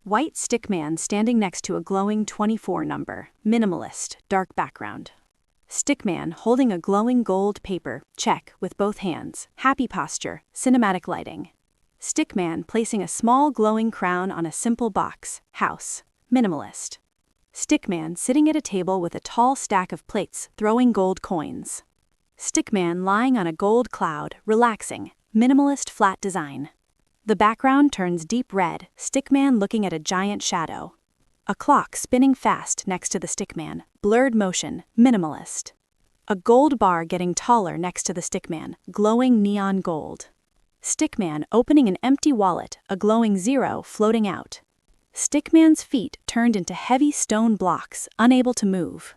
White stickman standing next to a glowing 24 number. Minimalist, dark background. Stickman holding a glowing gold paper, check, with both hands. Happy posture, cinematic lighting. Stickman placing a small glowing crown on a simple box. House, minimalist. Stickman sitting at a table with a tall stack of plates, throwing gold coins. Stickman lying on a gold cloud, relaxing, minimalist flat design. The background turns deep red, stickman looking at a giant shadow. A clock spinning fast next to the stickman, blurred motion, minimalist. A gold bar getting taller next to the stickman, glowing neon gold. Stickman opening an empty wallet, a glowing 0 floating out. Stickman's feet turned into heavy stone blocks, unable to move.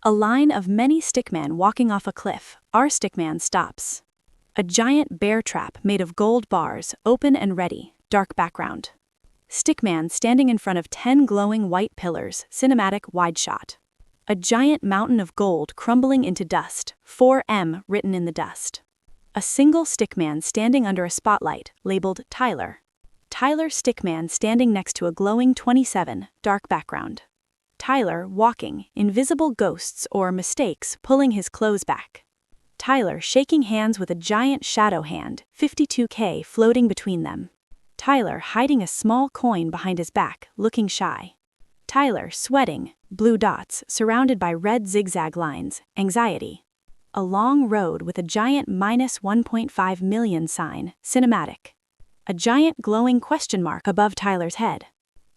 A line of many stickmen walking off a cliff, our stickman stops. A giant bear trap made of gold bars, open and ready, dark background. Stickman standing in front of 10 glowing white pillars, cinematic wide shot. A giant mountain of gold crumbling into dust, 4M written in the dust. A single stickman standing under a spotlight, labeled Tyler. Tyler stickman standing next to a glowing 27, dark background. Tyler walking, invisible ghosts or mistakes pulling his clothes back. Tyler shaking hands with a giant shadow hand, 52K floating between them. Tyler hiding a small coin behind his back, looking shy. Tyler sweating, blue dots surrounded by red zigzag lines, anxiety. A long road with a giant -1.5 million sign, cinematic. A giant glowing question mark above Tyler's head.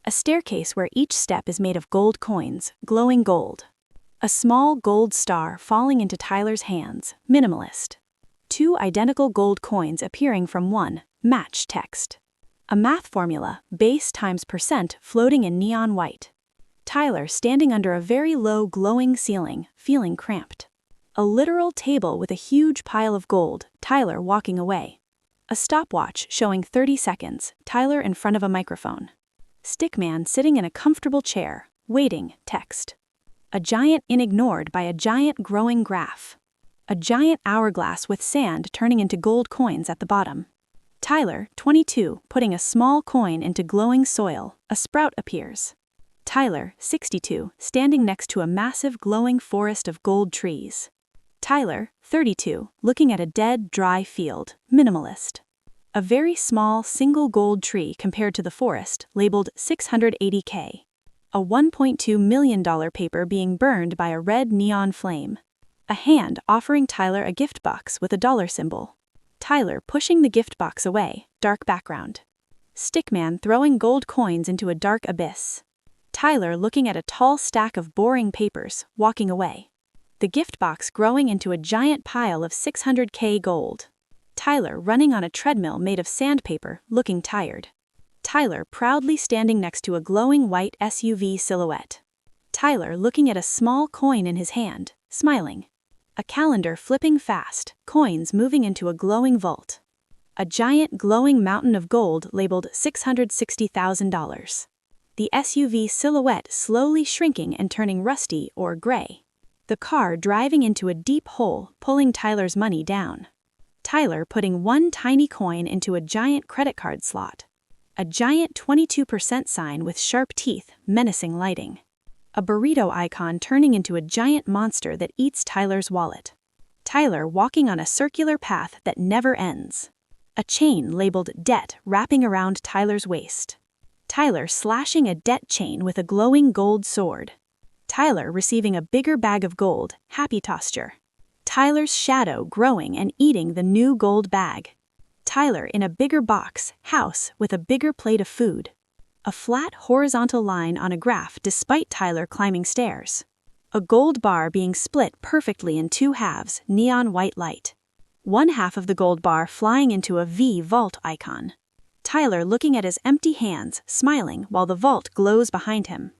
A staircase where each step is made of gold coins, glowing gold. A small gold star falling into Tyler's hands, minimalist. 2 identical gold coins appearing from one, match text. A math formula, base times percent floating in neon white. Tyler standing under a very low glowing ceiling, feeling cramped. A literal table with a huge pile of gold, Tyler walking away. A stopwatch showing 30 seconds, Tyler in front of a microphone. Stickman sitting in a comfortable chair, waiting, text. A giant ignored by a giant growing graph. A giant hourglass with sand turning into gold coins at the bottom. Tyler, 22, putting a small coin into glowing soil, a sprout appears. Tyler, 62, standing next to a massive glowing forest of gold trees. Tyler, 32, looking at a dead, dry field, minimalist. A very small, single gold tree compared to the forest, labeled 680K. A $1.2 million paper being burned by a red neon flame. A hand offering Tyler a gift box with a dollar symbol. Tyler pushing the gift box away, dark background. Stickman throwing gold coins into a dark abyss. Tyler looking at a tall stack of boring papers, walking away. The gift box growing into a giant pile of 600K gold. Tyler running on a treadmill made of sandpaper, looking tired. Tyler proudly standing next to a glowing white SUV silhouette. Tyler looking at a small coin in his hand, smiling. A calendar flipping fast, coins moving into a glowing vault. A giant glowing mountain of gold labeled $660,000. The SUV silhouette slowly shrinking and turning rusty or gray. The car driving into a deep hole, pulling Tyler's money down. Tyler putting one tiny coin into a giant credit card slot. A giant 22% sign with sharp teeth, menacing lighting. A burrito icon turning into a giant monster that eats Tyler's wallet. Tyler walking on a circular path that never ends. A chain labeled debt wrapping around Tyler's waist. Tyler slashing a debt chain with a glowing gold sword. Tyler receiving a bigger bag of gold, happy posture. Tyler's shadow growing and eating the new gold bag. Tyler in a bigger box, house, with a bigger plate of food. A flat horizontal line on a graph despite Tyler climbing stairs. A gold bar being split perfectly in 2 halves, neon white light. One half of the gold bar flying into a V vault icon. Tyler looking at his empty hands, smiling while the vault glows behind him.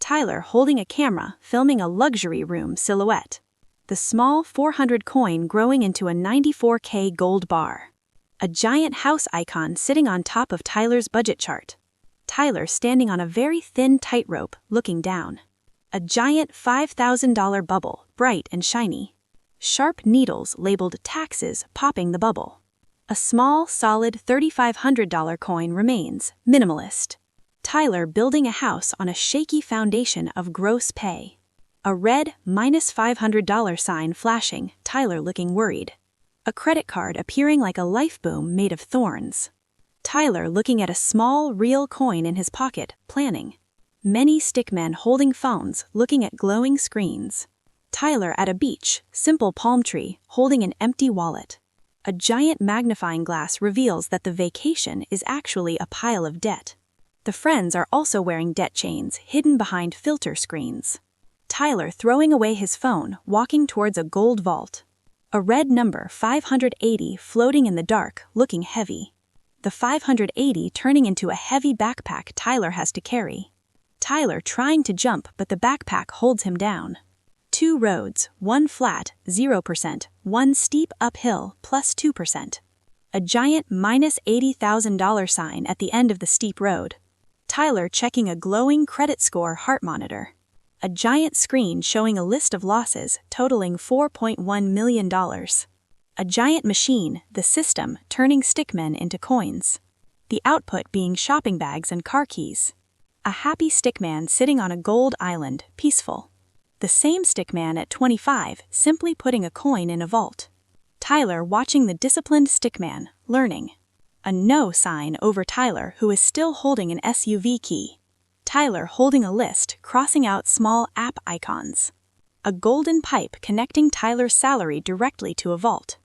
Tyler holding a camera, filming a luxury room silhouette. The small 400 coin growing into a 94K gold bar. A giant house icon sitting on top of Tyler's budget chart. Tyler standing on a very thin tightrope, looking down. A giant $5,000 bubble, bright and shiny. Sharp needles labeled taxes popping the bubble. A small, solid $3,500 coin remains, minimalist. Tyler building a house on a shaky foundation of gross pay. A red -$500 sign flashing, Tyler looking worried. A credit card appearing like a life boom made of thorns. Tyler looking at a small, real coin in his pocket, planning. Many stickmen holding phones, looking at glowing screens. Tyler at a beach, simple palm tree, holding an empty wallet. A giant magnifying glass reveals that the vacation is actually a pile of debt. The friends are also wearing debt chains hidden behind filter screens. Tyler throwing away his phone, walking towards a gold vault. A red number 580 floating in the dark, looking heavy. The 580 turning into a heavy backpack Tyler has to carry. Tyler trying to jump, but the backpack holds him down. 2 roads, one flat, 0%, one steep uphill, +2%. A giant -$80,000 sign at the end of the steep road. Tyler checking a glowing credit score heart monitor. A giant screen showing a list of losses totaling $4.1 million. A giant machine, the system, turning stickmen into coins. The output being shopping bags and car keys. A happy stickman sitting on a gold island, peaceful. The same stickman at 25, simply putting a coin in a vault. Tyler watching the disciplined stickman, learning. A no sign over Tyler, who is still holding an SUV key. Tyler holding a list, crossing out small app icons. A golden pipe connecting Tyler's salary directly to a vault.